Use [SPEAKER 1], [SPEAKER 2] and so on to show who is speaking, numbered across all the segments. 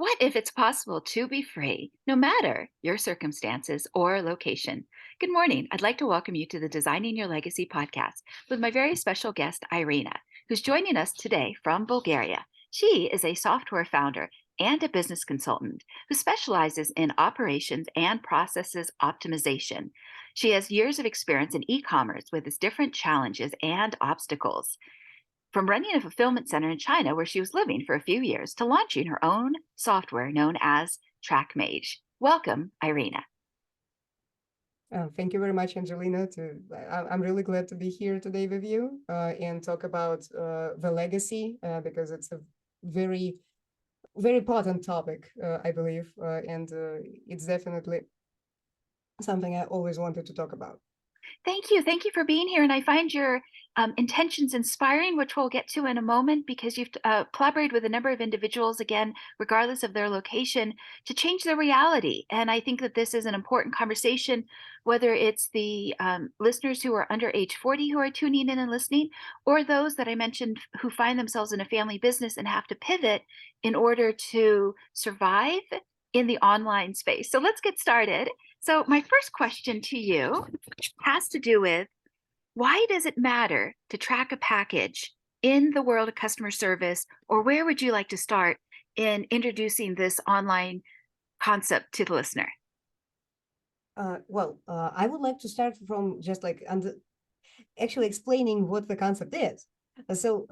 [SPEAKER 1] What if it's possible to be free, no matter your circumstances or location? Good morning. I'd like to welcome you to the Designing Your Legacy podcast with my very special guest, Irina, who's joining us today from Bulgaria. She is a software founder and a business consultant who specializes in operations and processes optimization. She has years of experience in e commerce with its different challenges and obstacles. From running a fulfillment center in China, where she was living for a few years, to launching her own software known as Trackmage. Welcome, Irina.
[SPEAKER 2] Thank you very much, Angelina. I'm really glad to be here today with you and talk about the legacy because it's a very, very potent topic, I believe, and it's definitely something I always wanted to talk about.
[SPEAKER 1] Thank you. Thank you for being here. And I find your intentions inspiring, which we'll get to in a moment, because you've collaborated with a number of individuals, again, regardless of their location, to change their reality. And I think that this is an important conversation, whether it's the listeners who are under age 40 who are tuning in and listening, or those that I mentioned who find themselves in a family business and have to pivot in order to survive in the online space. So let's get started. So my first question to you has to do with, why does it matter to track a package in the world of customer service, or where would you like to start in introducing this online concept to the listener?
[SPEAKER 2] I would like to start from just like actually explaining what the concept is. Do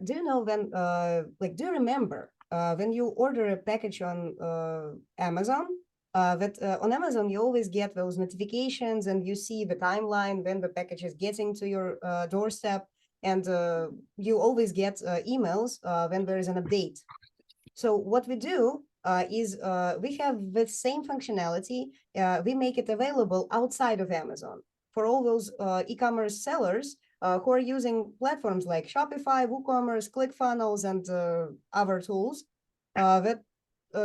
[SPEAKER 2] you know do you remember when you order a package on Amazon? On Amazon, you always get those notifications and you see the timeline when the package is getting to your doorstep. And you always get emails when there is an update. So what we do is we have the same functionality. We make it available outside of Amazon for all those e-commerce sellers who are using platforms like Shopify, WooCommerce, ClickFunnels, and other tools that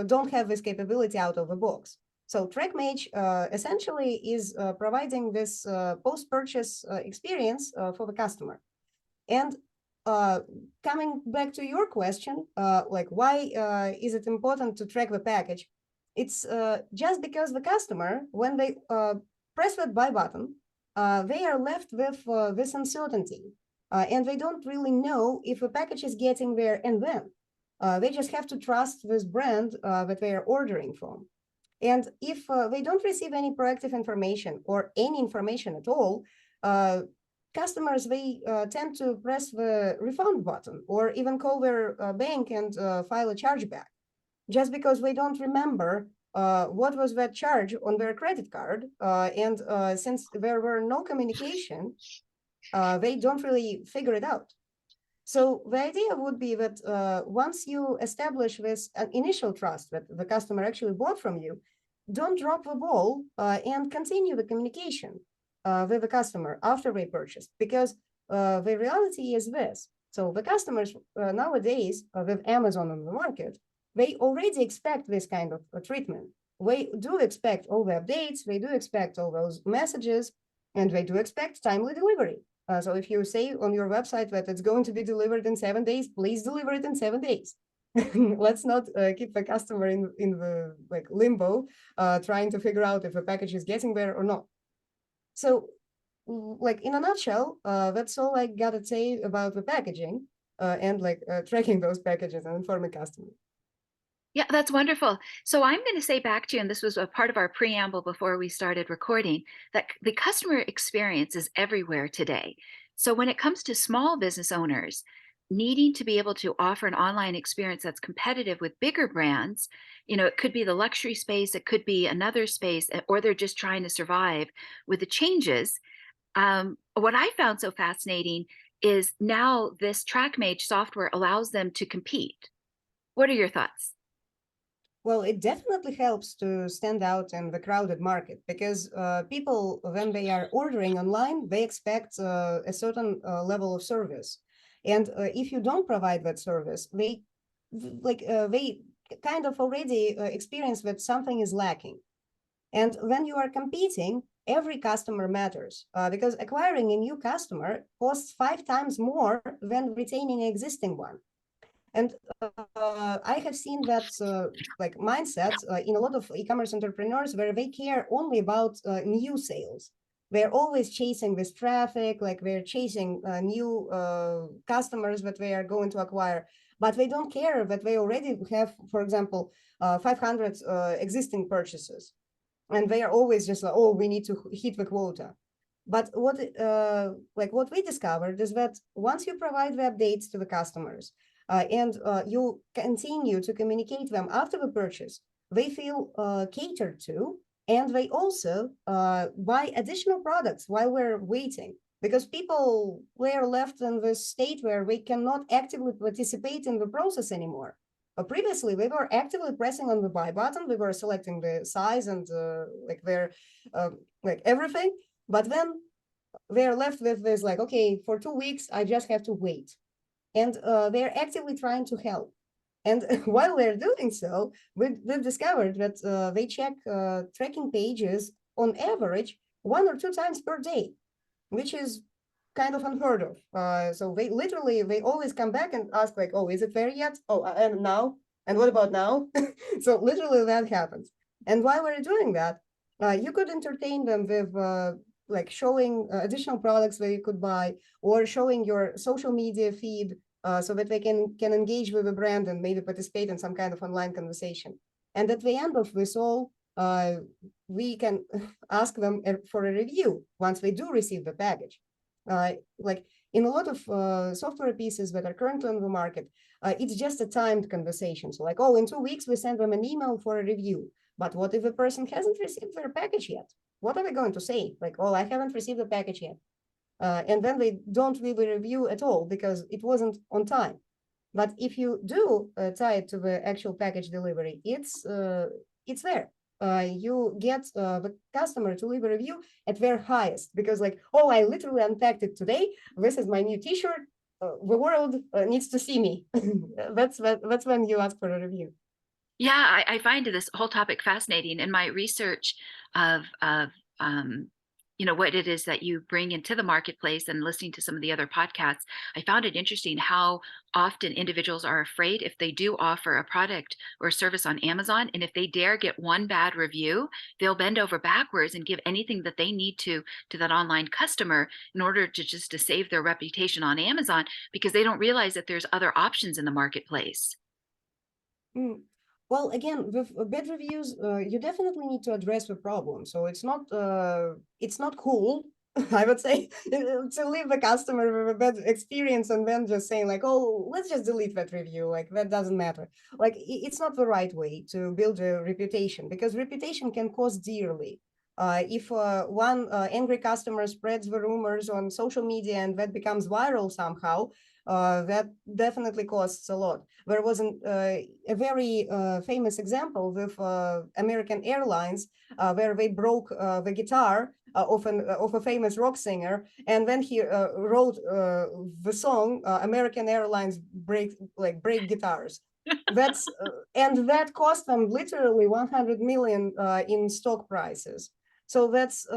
[SPEAKER 2] don't have this capability out of the box. So Trackmage essentially is providing this post-purchase experience for the customer. And coming back to your question, why is it important to track the package? It's just because the customer, when they press that buy button, they are left with this uncertainty. And they don't really know if a package is getting there and when. They just have to trust this brand that they are ordering from. And if they don't receive any proactive information or any information at all, customers, they tend to press the refund button or even call their bank and file a chargeback just because they don't remember what was that charge on their credit card. And since there were no communication, they don't really figure it out. So the idea would be that once you establish this initial trust that the customer actually bought from you, don't drop the ball and continue the communication with the customer after they purchased, because the reality is this. So the customers nowadays with Amazon on the market, they already expect this kind of treatment. They do expect all the updates, they do expect all those messages, and they do expect timely delivery. So if you say on your website that it's going to be delivered in 7 days, please deliver it in 7 days. Let's not keep the customer in the limbo, trying to figure out if a package is getting there or not. So, in a nutshell, that's all I gotta say about the packaging and tracking those packages and informing customers.
[SPEAKER 1] Yeah, that's wonderful. So I'm going to say back to you, and this was a part of our preamble before we started recording, that the customer experience is everywhere today. So when it comes to small business owners needing to be able to offer an online experience that's competitive with bigger brands, it could be the luxury space, it could be another space, or they're just trying to survive with the changes. What I found so fascinating is now this Trackmage software allows them to compete. What are your thoughts?
[SPEAKER 2] Well, it definitely helps to stand out in the crowded market because people, when they are ordering online, they expect a certain level of service. And if you don't provide that service, they kind of already experience that something is lacking. And when you are competing, every customer matters because acquiring a new customer costs 5 times more than retaining an existing one. And I have seen that like mindset in a lot of e-commerce entrepreneurs where they care only about new sales. They're always chasing this traffic, like they're chasing new customers that they are going to acquire, but they don't care that they already have, for example, 500 existing purchases, and they are always just like, oh, we need to hit the quota. But what we discovered is that once you provide the updates to the customers and you continue to communicate them after the purchase, they feel catered to, and they also buy additional products while we're waiting, because people were left in this state where they cannot actively participate in the process anymore. But previously, we were actively pressing on the buy button. We were selecting the size and like their like everything. But then they're left with this like, okay, for 2 weeks, I just have to wait. And they're actively trying to help. And while they're doing so, we've discovered that they check tracking pages on average 1 or 2 times per day, which is kind of unheard of. So they always come back and ask like, oh, is it there yet? Oh, and now? And what about now? So literally that happens. And while we're doing that, you could entertain them with like showing additional products that you could buy, or showing your social media feed so that they can engage with the brand and maybe participate in some kind of online conversation. And at the end of this all, we can ask them for a review once they do receive the package. Like in a lot of software pieces that are currently on the market, it's just a timed conversation. So like, oh, in 2 weeks, we send them an email for a review. But what if a person hasn't received their package yet? What are they going to say? Like, oh, I haven't received the package yet. And then they don't leave a review at all because it wasn't on time. But if you do tie it to the actual package delivery, it's there. You get the customer to leave a review at their highest, because like, oh, I literally unpacked it today. This is my new T-shirt. The world needs to see me. That's when you ask for a review.
[SPEAKER 1] Yeah, I find this whole topic fascinating. In my research of what it is that you bring into the marketplace, and listening to some of the other podcasts, I found it interesting how often individuals are afraid if they do offer a product or a service on Amazon, and if they dare get one bad review, they'll bend over backwards and give anything that they need to that online customer in order to just to save their reputation on Amazon, because they don't realize that there's other options in the marketplace.
[SPEAKER 2] Mm. Well, again, with bad reviews, you definitely need to address the problem. So it's not cool, I would say, to leave the customer with a bad experience and then just saying like, oh, let's just delete that review. Like that doesn't matter. Like it's not the right way to build a reputation, because reputation can cost dearly. If one angry customer spreads the rumors on social media and that becomes viral somehow, that definitely costs a lot. There was a very famous example with American Airlines where they broke the guitar of a famous rock singer, and then he wrote the song American Airlines break guitars. That's and that cost them literally 100 million in stock prices. So that's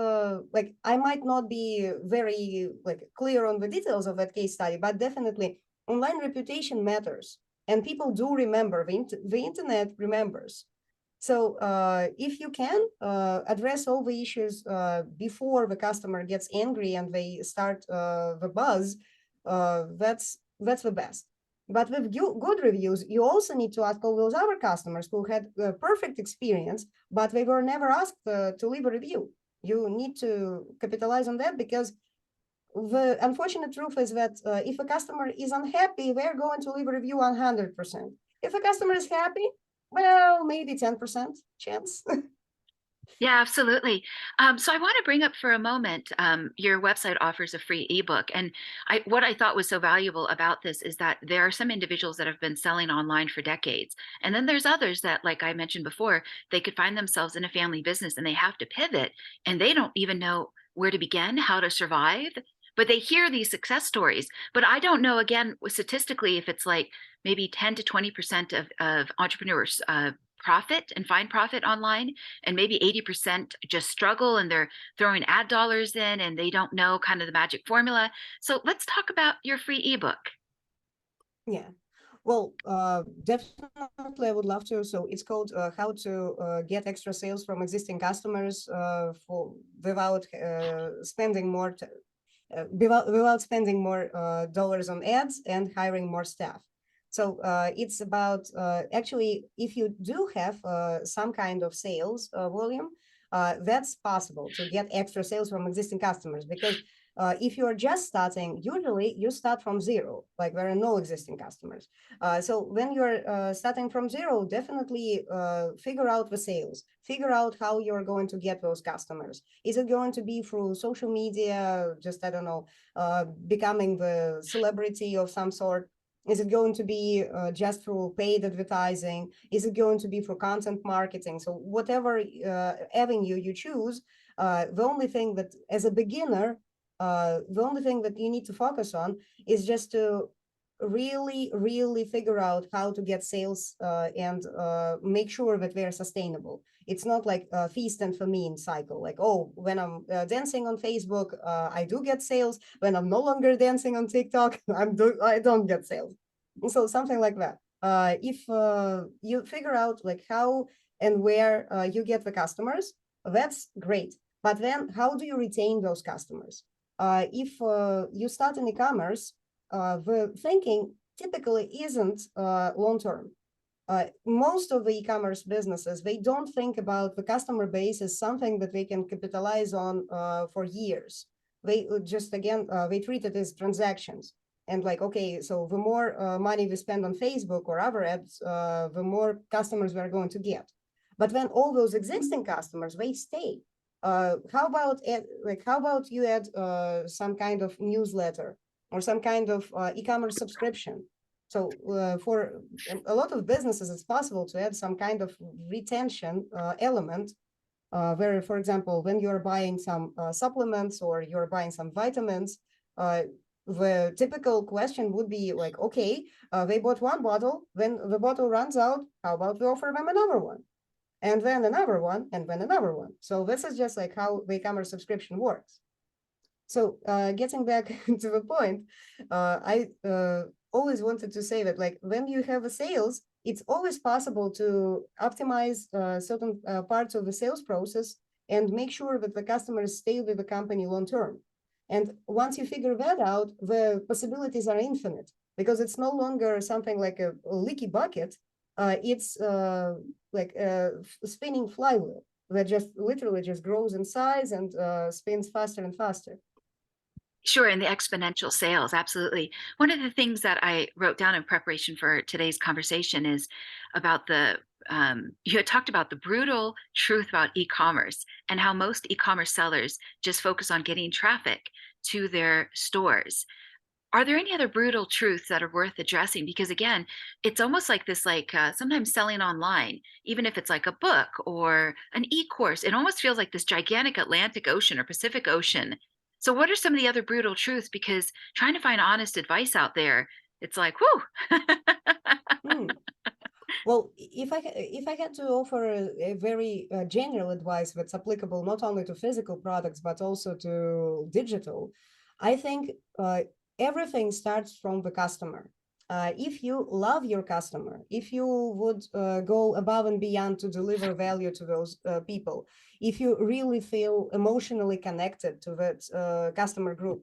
[SPEAKER 2] like, I might not be very like clear on the details of that case study, but definitely online reputation matters, and people do remember. The internet remembers. So if you can address all the issues before the customer gets angry and they start the buzz, that's the best. But with good reviews, you also need to ask all those other customers who had a perfect experience, but they were never asked to leave a review. You need to capitalize on that, because the unfortunate truth is that if a customer is unhappy, they're going to leave a review 100%. If a customer is happy, well, maybe 10% chance.
[SPEAKER 1] Yeah, absolutely. So I want to bring up for a moment, your website offers a free ebook. And what I thought was so valuable about this is that there are some individuals that have been selling online for decades. And then there's others that, like I mentioned before, they could find themselves in a family business and they have to pivot, and they don't even know where to begin, how to survive. But they hear these success stories. But I don't know, again, statistically, if it's like maybe 10 to 20% of entrepreneurs profit and find profit online, and maybe 80% just struggle and they're throwing ad dollars in and they don't know kind of the magic formula. So let's talk about your free ebook.
[SPEAKER 2] Yeah. Well, definitely, I would love to. So it's called how to get extra sales from existing customers for without spending more without spending more dollars on ads and hiring more staff. So it's about actually, if you do have some kind of sales volume, that's possible to get extra sales from existing customers, because if you are just starting, usually you start from zero, like there are no existing customers. So when you're starting from zero, definitely figure out the sales, figure out how you're going to get those customers. Is it going to be through social media, just, I don't know, becoming the celebrity of some sort? Is it going to be just through paid advertising? Is it going to be for content marketing? So whatever avenue you choose, the only thing that as a beginner, the only thing that you need to focus on is just to really figure out how to get sales and make sure that they're sustainable. It's not like a feast and famine cycle, like, oh, when I'm dancing on Facebook, I do get sales. When I'm no longer dancing on TikTok, I don't get sales. So something like that. If you figure out like how and where you get the customers, that's great. But then how do you retain those customers? If you start in e-commerce, the thinking typically isn't long-term. Most of the e-commerce businesses, they don't think about the customer base as something that they can capitalize on for years. They just, again, they treat it as transactions. And like, okay, so the more money we spend on Facebook or other ads, the more customers we're going to get. But then all those existing customers, they stay. How about you add some kind of newsletter or some kind of e-commerce subscription? So for a lot of businesses, it's possible to add some kind of retention element where, for example, when you're buying some supplements or you're buying some vitamins, the typical question would be like, okay, they bought one bottle, when the bottle runs out, how about we offer them another one? And then another one, and then another one. So this is just like how the e-commerce subscription works. So getting back to the point, I always wanted to say that like when you have a sales, it's always possible to optimize certain parts of the sales process and make sure that the customers stay with the company long term. And once you figure that out, the possibilities are infinite, because it's no longer something like a leaky bucket. It's like a spinning flywheel that just literally just grows in size and spins faster and faster.
[SPEAKER 1] Sure, and the exponential sales, absolutely. One of the things that I wrote down in preparation for today's conversation is about you had talked about the brutal truth about e-commerce and how most e-commerce sellers just focus on getting traffic to their stores. Are there any other brutal truths that are worth addressing? Because again, it's almost like this, like sometimes selling online, even if it's like a book or an e-course, it almost feels like this gigantic Atlantic Ocean or Pacific Ocean. So what are some of the other brutal truths? Because trying to find honest advice out there, it's like, whoo.
[SPEAKER 2] Hmm. Well, if I had to offer a very general advice that's applicable not only to physical products but also to digital, I think everything starts from the customer. If you love your customer, if you would go above and beyond to deliver value to those people, if you really feel emotionally connected to that customer group,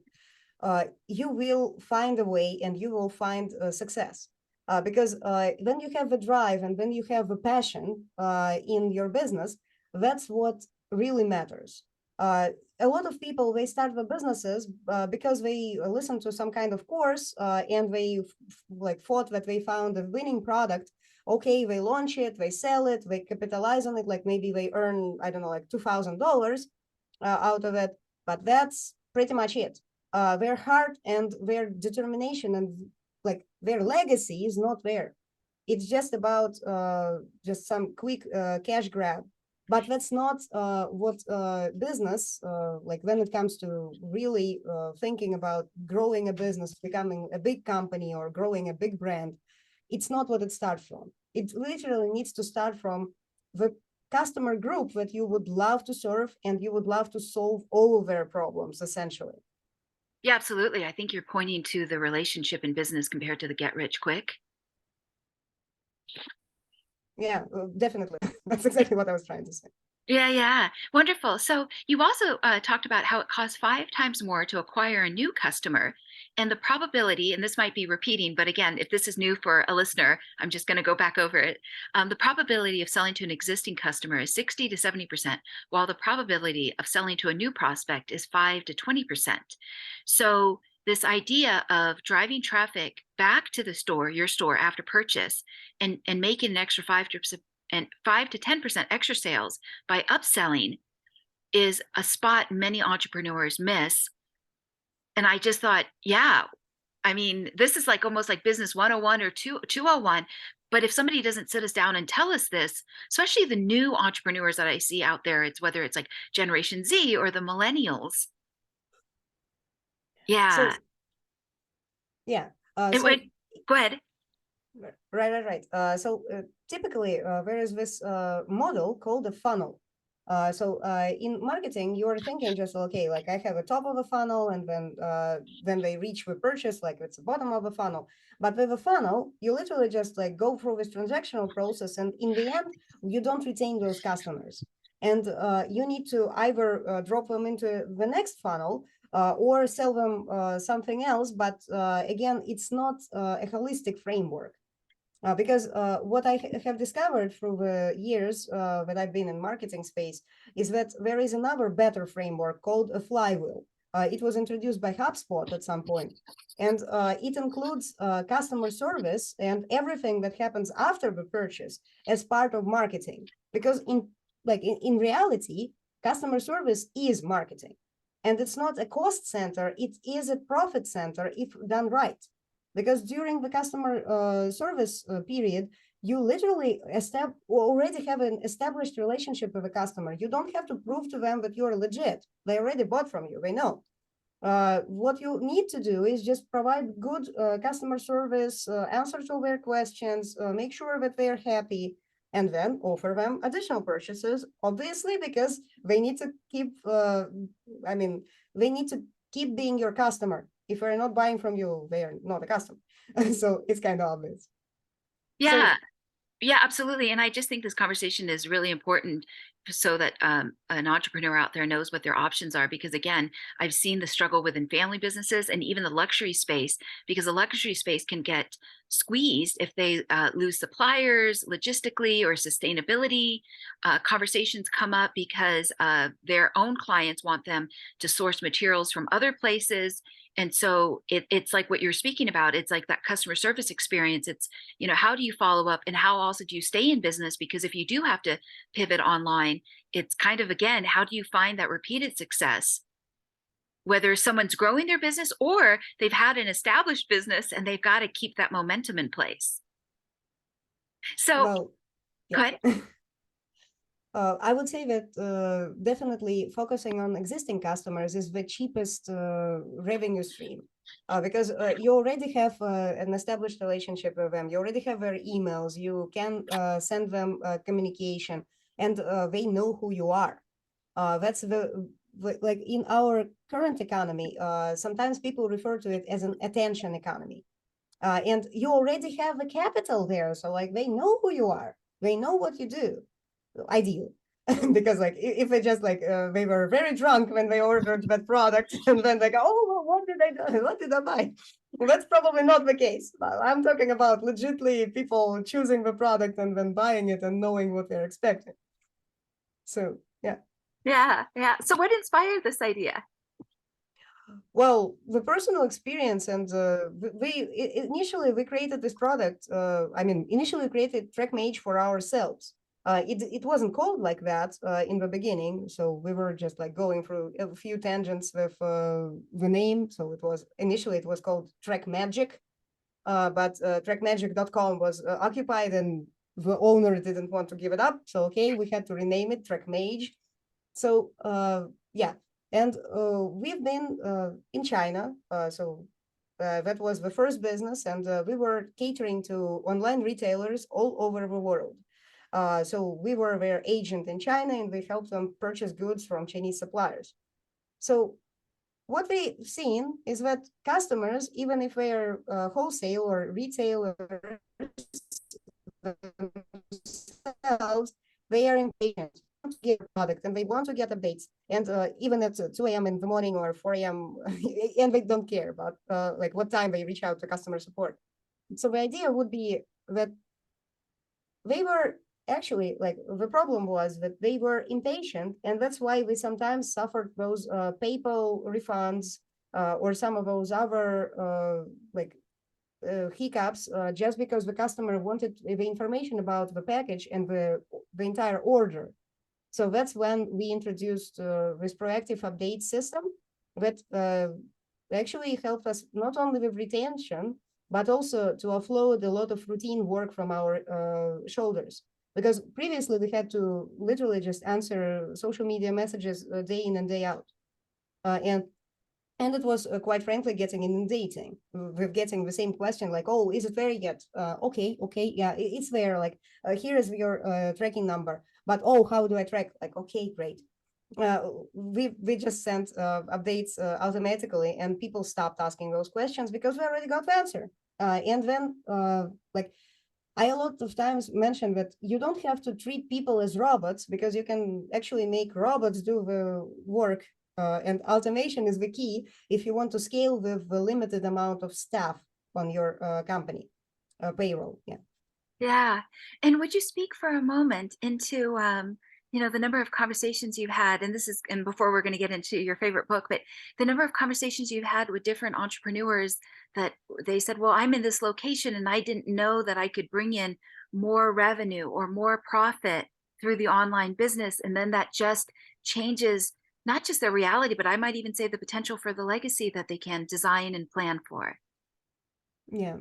[SPEAKER 2] you will find a way and you will find success. Because when you have a drive and when you have a passion in your business, that's what really matters. A lot of people, they start the businesses because they listen to some kind of course and they like thought that they found a winning product. Okay, they launch it, they sell it, they capitalize on it, like maybe they earn, I don't know, like $2,000 out of it, but that's pretty much it. Their heart and their determination and like their legacy is not there. It's just about just some quick cash grab. But that's not what business, like when it comes to really thinking about growing a business, becoming a big company or growing a big brand, it's not what it starts from. It literally needs to start from the customer group that you would love to serve and you would love to solve all of their problems, essentially.
[SPEAKER 1] Yeah, absolutely. I think you're pointing to the relationship in business compared to the get rich quick.
[SPEAKER 2] Yeah, definitely. That's exactly what I was trying to say.
[SPEAKER 1] Yeah, yeah. Wonderful. So you also talked about how it costs 5 times more to acquire a new customer. And the probability, and this might be repeating, but again, if this is new for a listener, I'm just going to go back over it. The probability of selling to an existing customer is 60 to 70%, while the probability of selling to a new prospect is 5 to 20%. So this idea of driving traffic back to the store, your store after purchase, and making an extra 5 to 10% extra sales by upselling is a spot many entrepreneurs miss. And I just thought, yeah, I mean, this is like almost like business 101 or 201. But if somebody doesn't sit us down and tell us this, especially the new entrepreneurs that I see out there, it's whether it's like Generation Z or the millennials.
[SPEAKER 2] So
[SPEAKER 1] Yeah.
[SPEAKER 2] yeah,
[SPEAKER 1] It would go ahead.
[SPEAKER 2] right. So typically, there is this model called a funnel. In marketing, you are thinking just okay, like I have a top of a funnel, and then they reach the purchase, like it's the bottom of the funnel. But with a funnel, you literally just like go through this transactional process, and in the end, you don't retain those customers, and you need to either drop them into the next funnel or sell them something else. But again, it's not a holistic framework. Because what I have discovered through the years that I've been in marketing space is that there is another better framework called a flywheel. It was introduced by HubSpot at some point, and it includes customer service and everything that happens after the purchase as part of marketing. Because in reality, customer service is marketing, and it's not a cost center; it is a profit center if done right, because during the customer service period, you literally already have an established relationship with the customer. You don't have to prove to them that you're legit. They already bought from you. They know. What you need to do is just provide good customer service, answer to their questions, make sure that they're happy, and then offer them additional purchases, obviously, because they need to keep, I mean, they need to keep being your customer. If they're not buying from you, they are not a customer. So it's kind of obvious.
[SPEAKER 1] Yeah.
[SPEAKER 2] So
[SPEAKER 1] Yeah, absolutely. And I just think this conversation is really important so that an entrepreneur out there knows what their options are. Because again, I've seen the struggle within family businesses and even the luxury space, because the luxury space can get squeezed if they lose suppliers logistically or sustainability. Conversations come up because their own clients want them to source materials from other places. And so it's like what you're speaking about. It's like that customer service experience. It's, how do you follow up and how also do you stay in business? Because if you do have to pivot online, it's kind of, again, how do you find that repeated success? Whether someone's growing their business or they've had an established business and they've got to keep that momentum in place. So,
[SPEAKER 2] well,
[SPEAKER 1] go
[SPEAKER 2] yeah.
[SPEAKER 1] ahead.
[SPEAKER 2] I would say that definitely focusing on existing customers is the cheapest revenue stream, because you already have an established relationship with them. You already have their emails. You can send them communication, and they know who you are. That's like in our current economy. Sometimes people refer to it as an attention economy, and you already have the capital there. So like they know who you are. They know what you do, ideally. Because like if they just like they were very drunk when they ordered that product and then they go, oh well, what did I do, what did I buy? Well, that's probably not the case. I'm talking about legitly people choosing the product and then buying it and knowing what they're expecting. So yeah.
[SPEAKER 1] Yeah, yeah. So, what inspired this idea?
[SPEAKER 2] Well, the personal experience, and initially we created this product. Initially we created Trackmage for ourselves. It wasn't called like that in the beginning, so we were just like going through a few tangents with the name. So it was called Trackmagic, but trackmagic.com was occupied, and the owner didn't want to give it up. So okay, we had to rename it Trackmage. So yeah, and we've been in China. That was the first business, and we were catering to online retailers all over the world. So we were their agent in China, and we helped them purchase goods from Chinese suppliers. So what we've seen is that customers, even if they are wholesale or retail themselves, they are impatient to get a product and they want to get updates. And even at 2 a.m. in the morning or 4 a.m. and they don't care about like what time they reach out to customer support. So the idea would be that they were actually like the problem was that they were impatient, and that's why we sometimes suffered those PayPal refunds or some of those other hiccups just because the customer wanted the information about the package and the entire order. So that's when we introduced this proactive update system that actually helped us not only with retention, but also to offload a lot of routine work from our shoulders. Because previously we had to literally just answer social media messages day in and day out. And it was quite frankly getting inundating with getting the same question like, oh, is it there yet? Okay, yeah, it's there. Like, here is your tracking number. But oh, how do I track? Like, okay, great. We just sent updates automatically, and people stopped asking those questions because we already got the answer. And then like I a lot of times mention that you don't have to treat people as robots because you can actually make robots do the work. And automation is the key if you want to scale with the limited amount of staff on your company payroll. Yeah.
[SPEAKER 1] Yeah. And would you speak for a moment into the number of conversations you've had, and this is, and before we're going to get into your favorite book, but the number of conversations you've had with different entrepreneurs that they said, well, I'm in this location and I didn't know that I could bring in more revenue or more profit through the online business. And then that just changes not just their reality, but I might even say the potential for the legacy that they can design and plan for.
[SPEAKER 2] Yeah.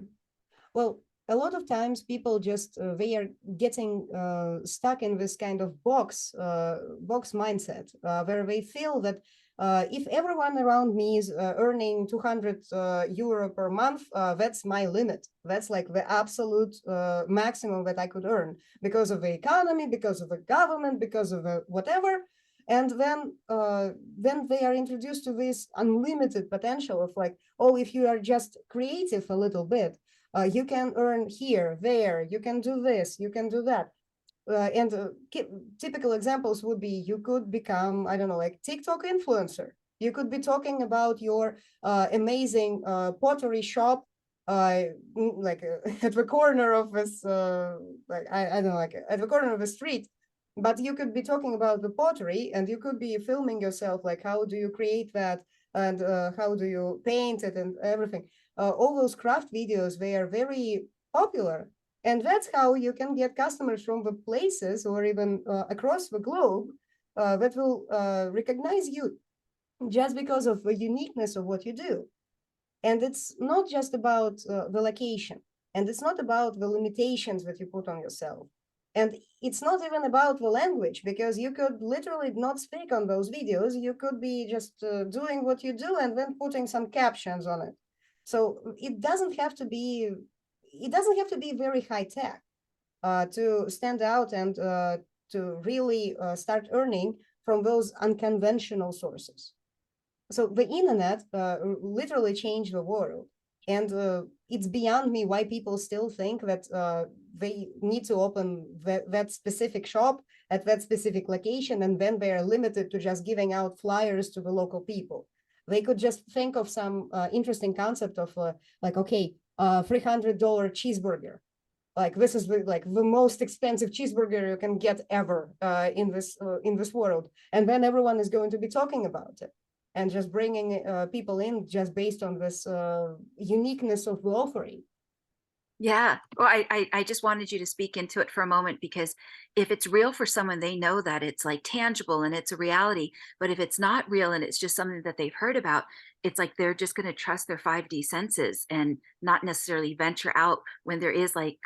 [SPEAKER 2] Well, a lot of times people just they are getting stuck in this kind of box mindset where they feel that if everyone around me is earning 200 euro per month, that's my limit. That's like the absolute maximum that I could earn because of the economy, because of the government, because of whatever. And then they are introduced to this unlimited potential of like, oh, if you are just creative a little bit, you can earn here, there, you can do this, you can do that. And typical examples would be you could become, I don't know, like TikTok influencer. You could be talking about your amazing pottery shop, like at the corner of this, like I don't know, like at the corner of the street. But you could be talking about the pottery, and you could be filming yourself, like how do you create that, and how do you paint it, and everything. All those craft videos, they are very popular. And that's how you can get customers from the places or even across the globe that will recognize you just because of the uniqueness of what you do. And it's not just about the location, and it's not about the limitations that you put on yourself. And it's not even about the language, because you could literally not speak on those videos. You could be just doing what you do and then putting some captions on it. So it doesn't have to be very high tech to stand out and to really start earning from those unconventional sources. So the internet literally changed the world. And it's beyond me why people still think that they need to open that specific shop at that specific location, and then they are limited to just giving out flyers to the local people. They could just think of some interesting concept of like, okay, $300 cheeseburger. Like this is the most expensive cheeseburger you can get ever in this world, and then everyone is going to be talking about it and just bringing people in just based on this uniqueness of the offering.
[SPEAKER 1] Yeah. Well, I just wanted you to speak into it for a moment, because if it's real for someone, they know that it's like tangible and it's a reality. But if it's not real and it's just something that they've heard about, it's like they're just going to trust their 5D senses and not necessarily venture out when there is like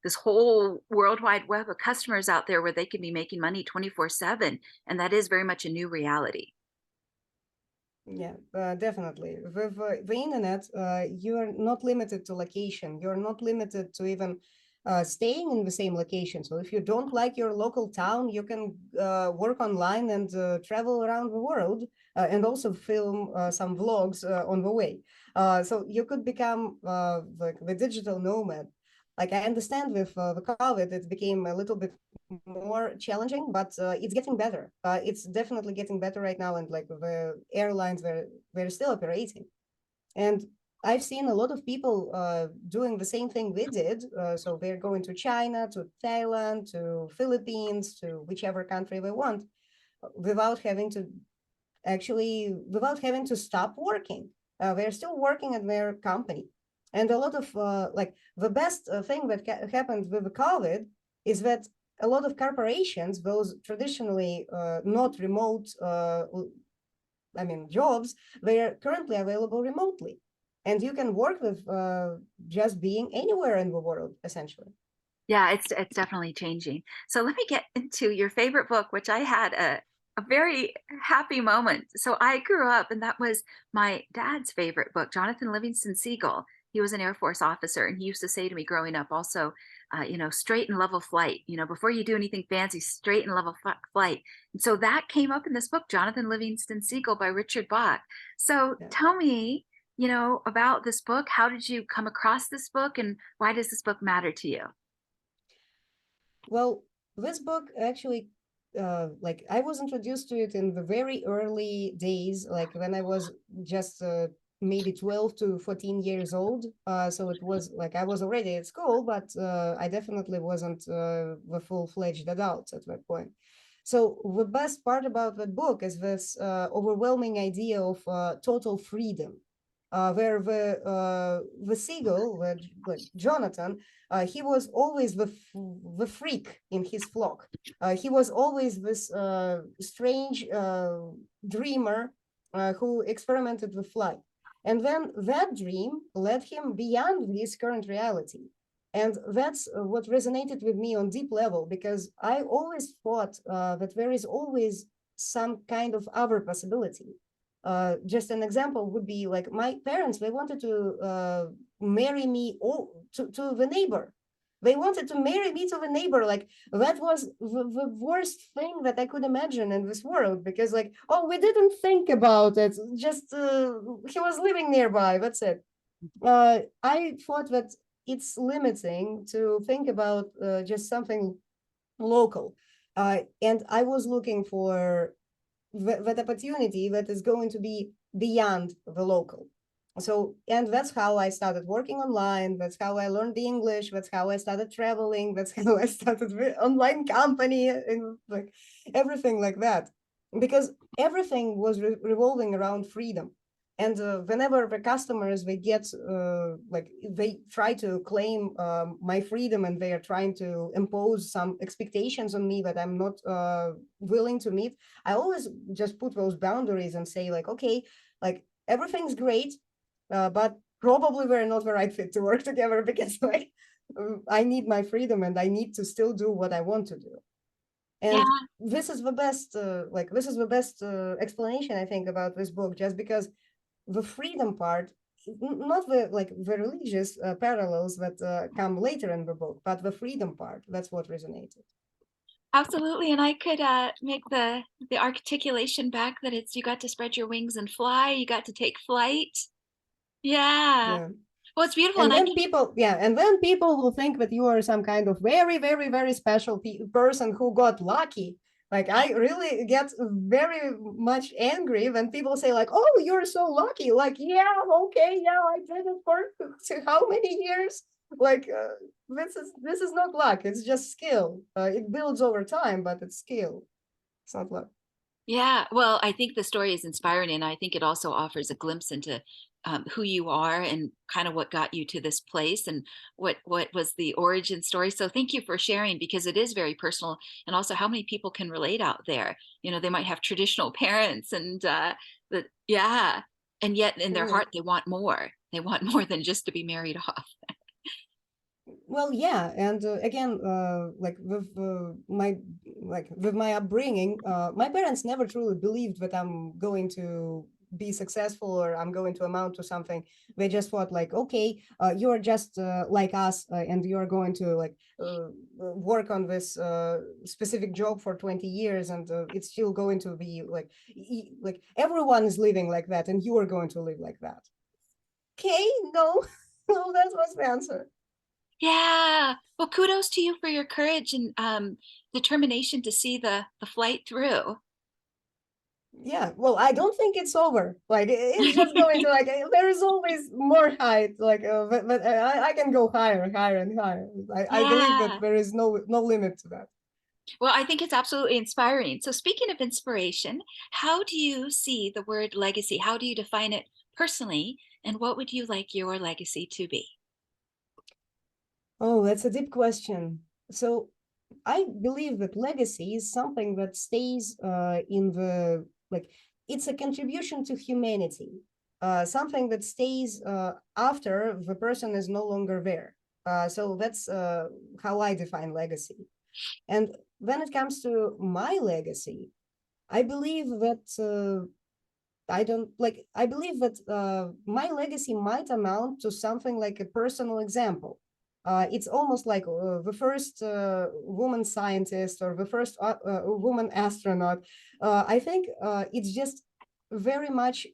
[SPEAKER 1] this whole worldwide web of customers out there where they can be making money 24/7. And that is very much a new reality.
[SPEAKER 2] Yeah, definitely. With the internet, you are not limited to location. You're not limited to even staying in the same location. So if you don't like your local town, you can work online and travel around the world and also film some vlogs on the way. So you could become like the digital nomad. Like, I understand with the COVID, it became a little bit more challenging, but it's getting better. It's definitely getting better right now, and like the airlines were still operating. And I've seen a lot of people doing the same thing we did. So they're going to China, to Thailand, to Philippines, to whichever country they want, without having to without having to stop working. They're still working at their company. And a lot of like the best thing that happened with the COVID is that a lot of corporations, those traditionally not remote, jobs, they are currently available remotely. And you can work with just being anywhere in the world, essentially.
[SPEAKER 1] Yeah, it's definitely changing. So let me get into your favorite book, which I had a very happy moment. So I grew up, and that was my dad's favorite book, Jonathan Livingston Seagull. He was an Air Force officer, and he used to say to me growing up, also, straight and level flight. Before you do anything fancy, straight and level flight. And so that came up in this book, Jonathan Livingston Seagull by Richard Bach. So
[SPEAKER 2] Yeah.
[SPEAKER 1] tell me, about this book. How did you come across this book, and why does this book matter to you?
[SPEAKER 2] Well, this book actually, like, I was introduced to it in the very early days, like when I was just maybe 12 to 14 years old. So it was like I was already at school, but I definitely wasn't the full-fledged adult at that point. So the best part about that book is this overwhelming idea of total freedom, where the seagull, like Jonathan, he was always the freak in his flock. He was always this strange dreamer who experimented with flight. And then that dream led him beyond his current reality. And that's what resonated with me on deep level, because I always thought that there is always some kind of other possibility. Just an example would be like my parents, they wanted to marry me to the neighbor. They wanted to marry me to the neighbor. Like, that was the worst thing that I could imagine in this world, because like, oh, we didn't think about it. Just he was living nearby. That's it. I thought that it's limiting to think about just something local. And I was looking for that opportunity that is going to be beyond the local. So, and that's how I started working online. That's how I learned the English. That's how I started traveling. That's how I started the online company, and like everything like that, because everything was revolving around freedom. And whenever the customers, they get like they try to claim my freedom, and they are trying to impose some expectations on me that I'm not willing to meet, I always just put those boundaries and say like, okay, like everything's great, but probably we're not the right fit to work together, because like I need my freedom and I need to still do what I want to do.
[SPEAKER 1] Yeah,
[SPEAKER 2] And this is the best, this is the best explanation I think about this book, just because the freedom part, not the like the religious parallels that come later in the book, but the freedom part, that's what resonated.
[SPEAKER 1] absolutely. And I could make the articulation back that it's you got to spread your wings and fly. You got to take flight. Yeah.
[SPEAKER 2] Yeah.
[SPEAKER 1] Well, it's beautiful,
[SPEAKER 2] And
[SPEAKER 1] and I
[SPEAKER 2] then
[SPEAKER 1] can.
[SPEAKER 2] people, yeah, and then people will think that you are some kind of very, very, very special person who got lucky. Like, I really get very much angry when people say like, oh, you're so lucky. Like, yeah, okay, yeah, I did it for how many years? Like, this is not luck. It's just skill. It builds over time, but it's skill. It's not luck.
[SPEAKER 1] Yeah, well, I think the story is inspiring, and I think it also offers a glimpse into who you are and kind of what got you to this place and what was the origin story. So thank you for sharing, because it is very personal, and also how many people can relate out there. They might have traditional parents, and yeah, and yet in their
[SPEAKER 2] Yeah.
[SPEAKER 1] heart they want more. They want more than just to be married off.
[SPEAKER 2] Well, yeah, and again, like with my upbringing, my parents never truly believed that I'm going to be successful or I'm going to amount to something. They just thought like, okay, you're just like us, and you're going to like work on this specific job for 20 years, and it's still going to be like like everyone is living like that, and you are going to live like that. Okay, no, no, that was the answer.
[SPEAKER 1] Yeah. Well, kudos to you for your courage and determination to see the flight through.
[SPEAKER 2] Yeah, well, I don't think it's over. Like it's just going to like there is always more height. Like, but I can go higher, higher and higher. I believe that
[SPEAKER 1] Yeah.
[SPEAKER 2] there is no limit to that.
[SPEAKER 1] Well, I think it's absolutely inspiring. So, speaking of inspiration, how do you see the word legacy? How do you define it personally? And what would you like your legacy to be?
[SPEAKER 2] Oh, that's a deep question. So I believe that legacy is something that stays in the like it's a contribution to humanity, something that stays after the person is no longer there. So that's how I define legacy. And when it comes to my legacy, I believe that I don't like, I believe that my legacy might amount to something like a personal example. It's almost like the first woman scientist or the first woman astronaut. I think it's just very much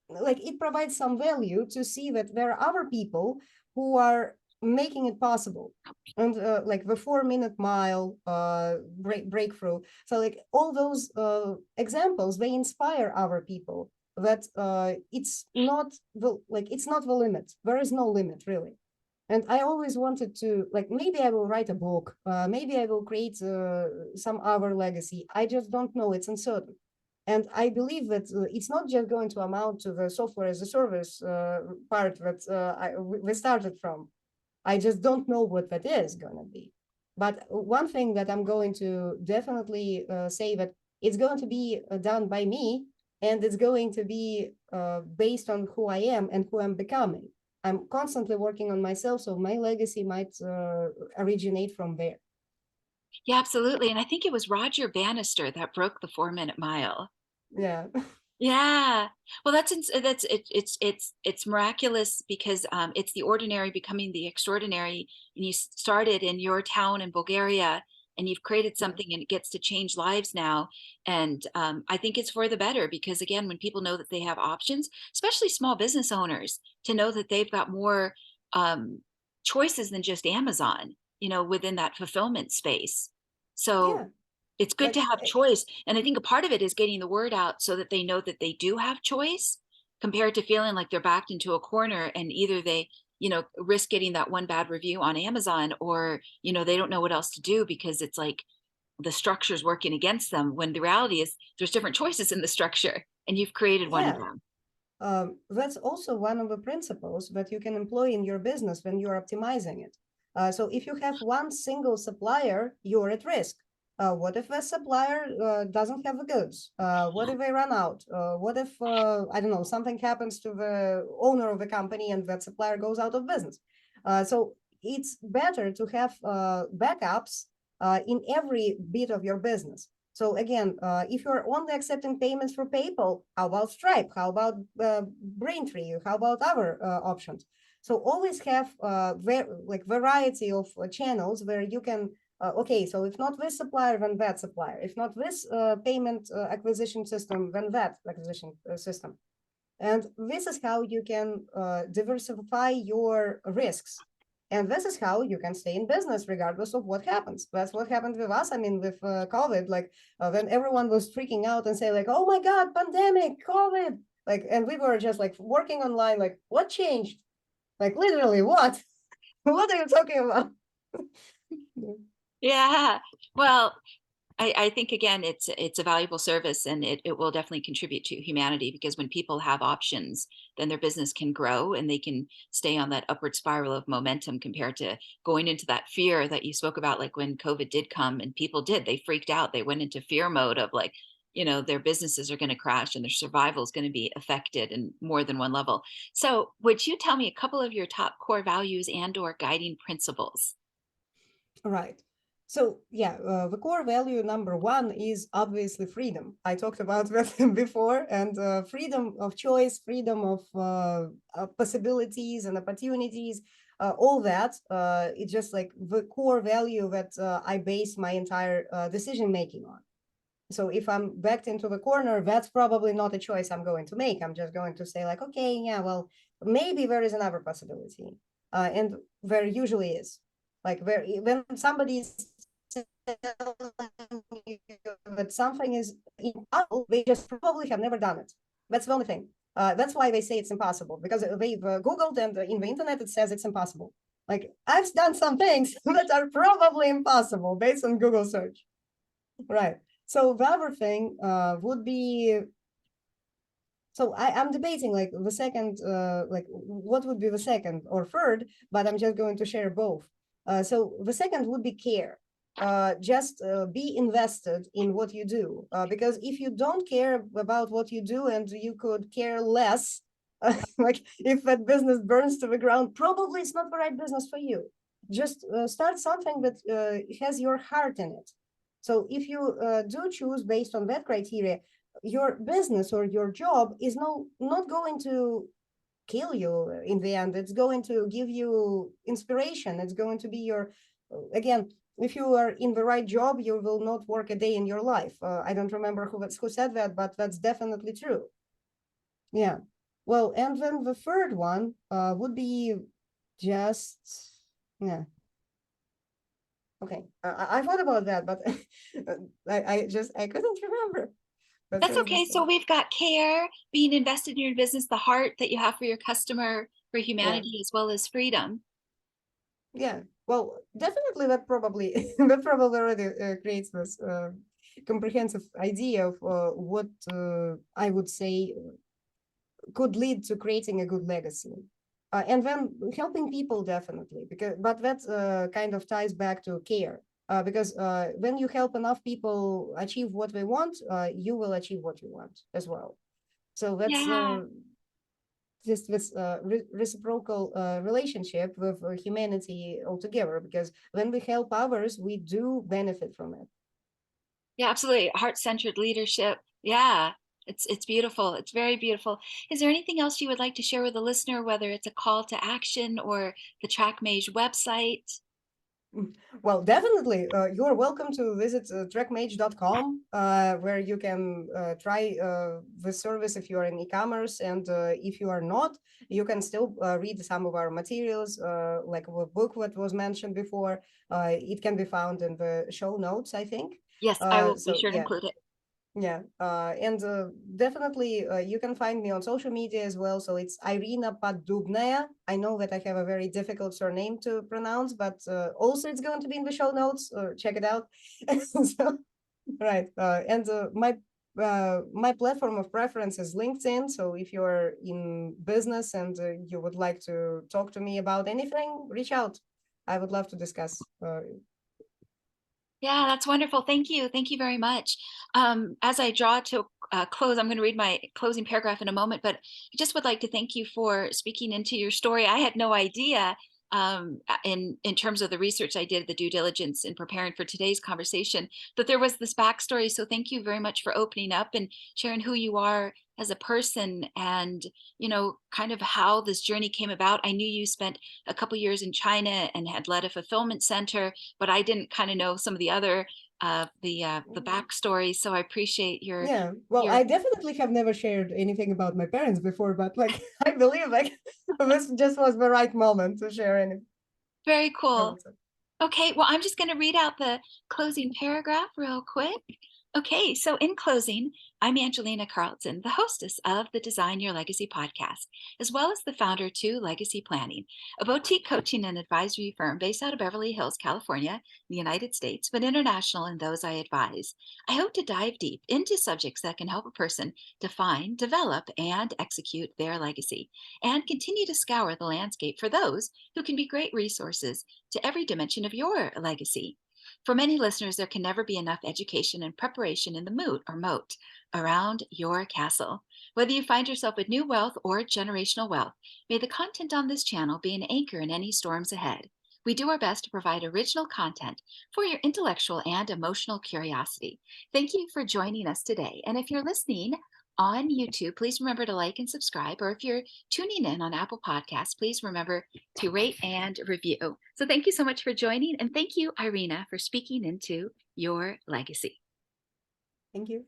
[SPEAKER 2] like it provides some value to see that there are other people who are making it possible, and like the 4 minute mile breakthrough. So like all those examples, they inspire other people that it's not the like it's not the limit. There is no limit really. And I always wanted to like maybe I will write a book, maybe I will create some other legacy. I just don't know. It's uncertain. And I believe that it's not just going to amount to the software as a service part that we started from. I just don't know what that is going to be. But one thing that I'm going to definitely say that it's going to be done by me, and it's going to be based on who I am and who I'm becoming. I'm constantly working on myself, so my legacy might originate from there.
[SPEAKER 1] Yeah, absolutely. And I think it was Roger Bannister that broke the 4 minute mile.
[SPEAKER 2] Yeah.
[SPEAKER 1] Yeah. Well, it's miraculous because it's the ordinary becoming the extraordinary. And you started in your town in Bulgaria, and you've created
[SPEAKER 2] Yeah.
[SPEAKER 1] something, and it gets to change lives now. And I think it's for the better because again, when people know that they have options, especially small business owners, to know that they've got more um, choices than just Amazon, within that fulfillment space. So
[SPEAKER 2] Yeah.
[SPEAKER 1] it's good to
[SPEAKER 2] Like,
[SPEAKER 1] have choice. And I think a part of it is getting the word out so that they know that they do have choice compared to feeling like they're backed into a corner and either they, risk getting that one bad review on Amazon or, they don't know what else to do because it's like the structure's working against them when the reality is there's different choices in the structure and you've created one of
[SPEAKER 2] yeah.
[SPEAKER 1] them.
[SPEAKER 2] That's also one of the principles that you can employ in your business when you're optimizing it. So if you have one single supplier, you're at risk. What if a supplier doesn't have the goods? What if they run out? What if, I don't know, something happens to the owner of the company and that supplier goes out of business? So it's better to have backups in every bit of your business. So again, if you're only accepting payments for PayPal, how about Stripe? How about Braintree? How about other options? So always have like variety of channels where you can. Okay, so if not this supplier, then that supplier. If not this payment acquisition system, then that acquisition system. And this is how you can diversify your risks. And this is how you can stay in business regardless of what happens. That's what happened with us. I mean, with COVID, like when everyone was freaking out and say like, oh my God, pandemic, COVID. Like, and we were just like working online, like what changed? Like literally what? What are you talking about?
[SPEAKER 1] Yeah. Well, I think again it's a valuable service and it will definitely contribute to humanity because when people have options, then their business can grow and they can stay on that upward spiral of momentum compared to going into that fear that you spoke about, like when COVID did come and people they freaked out. They went into fear mode of like, their businesses are going to crash and their survival is going to be affected in more than one level. So would you tell me a couple of your top core values and or guiding principles?
[SPEAKER 2] Right. So yeah, the core value number one is obviously freedom. I talked about that before, and freedom of choice, freedom of possibilities and opportunities, all that. It's just like the core value that I base my entire decision making on. So if I'm backed into the corner, that's probably not a choice I'm going to make. I'm just going to say like, okay, yeah, well, maybe there is another possibility, and there usually is. Like when somebody is telling you that something is impossible, they just probably have never done it. That's the only thing. That's why they say it's impossible, because they've Googled, and in the internet it says it's impossible. Like, I've done some things that are probably impossible based on Google search. Right. So the other thing would be, so I'm debating like the second, like what would be the second or third, but I'm just going to share both. So the second would be care. Just be invested in what you do, because if you don't care about what you do and you could care less, like if that business burns to the ground, probably it's not the right business for you. Just start something that has your heart in it. So if you do choose based on that criteria, your business or your job is not going to kill you in the end. It's going to give you inspiration. It's going to be your, again, if you are in the right job, you will not work a day in your life. I don't remember who said that, but that's definitely true. Yeah. Well, and then the third one would be just, yeah. Okay, I thought about that, but I couldn't remember. But
[SPEAKER 1] That's okay. So we've got care, being invested in your business, the heart that you have for your customer, for
[SPEAKER 2] yeah,
[SPEAKER 1] humanity, as well as freedom.
[SPEAKER 2] yeah. Well, definitely that probably that probably already creates this comprehensive idea of what I would say could lead to creating a good legacy. And then helping people definitely, because but that kind of ties back to care. Because when you help enough people achieve what they want, you will achieve what you want as well. So that's
[SPEAKER 1] Yeah.
[SPEAKER 2] just this reciprocal relationship with humanity altogether. Because when we help others, we do benefit from it.
[SPEAKER 1] Yeah, absolutely. Heart-centered leadership. Yeah. It's beautiful. It's very beautiful. Is there anything else you would like to share with the listener, whether it's a call to action or the Trackmage website?
[SPEAKER 2] Well, definitely. You're welcome to visit trackmage.com, where you can try the service if you are in e-commerce. And if you are not, you can still read some of our materials, like the book that was mentioned before. It can be found in the show notes, I think.
[SPEAKER 1] Yes, I will be
[SPEAKER 2] So
[SPEAKER 1] sure to
[SPEAKER 2] yeah,
[SPEAKER 1] include it.
[SPEAKER 2] yeah, and definitely you can find me on social media as well. So it's Irina Poddubnaia. I know that I have a very difficult surname to pronounce, but also it's going to be in the show notes. Check it out. So, right, and my platform of preference is LinkedIn. So if you're in business and you would like to talk to me about anything, reach out. I would love to discuss.
[SPEAKER 1] Yeah, that's wonderful. Thank you. Thank you very much. As I draw to close, I'm going to read my closing paragraph in a moment, but I just would like to thank you for speaking into your story. I had no idea in terms of the research I did, the due diligence in preparing for today's conversation, that there was this backstory. So thank you very much for opening up and sharing who you are as a person, and kind of how this journey came about. I knew you spent a couple years in China and had led a fulfillment center, but I didn't kind of know some of the other the backstory. So I appreciate
[SPEAKER 2] Yeah, well,
[SPEAKER 1] your
[SPEAKER 2] I definitely have never shared anything about my parents before, but like I believe like this just was the right moment to share any.
[SPEAKER 1] very
[SPEAKER 2] I
[SPEAKER 1] cool.
[SPEAKER 2] would say.
[SPEAKER 1] Okay, well, I'm just going to read out the closing paragraph real quick. Okay, so in closing, I'm Angelina Carlton, the hostess of the Design Your Legacy podcast, as well as the founder to Legacy Planning, a boutique coaching and advisory firm based out of Beverly Hills, California, the United States, but international in those I advise. I hope to dive deep into subjects that can help a person define, develop, and execute their legacy, and continue to scour the landscape for those who can be great resources to every dimension of your legacy. For many listeners, there can never be enough education and preparation in the moat around your castle. Whether you find yourself with new wealth or generational wealth, may the content on this channel be an anchor in any storms ahead. We do our best to provide original content for your intellectual and emotional curiosity. Thank you for joining us today. And if you're listening on YouTube, please remember to like and subscribe. Or if you're tuning in on Apple Podcasts, please remember to rate and review. So thank you so much for joining. And thank you, Irina, for speaking into your legacy.
[SPEAKER 2] Thank you.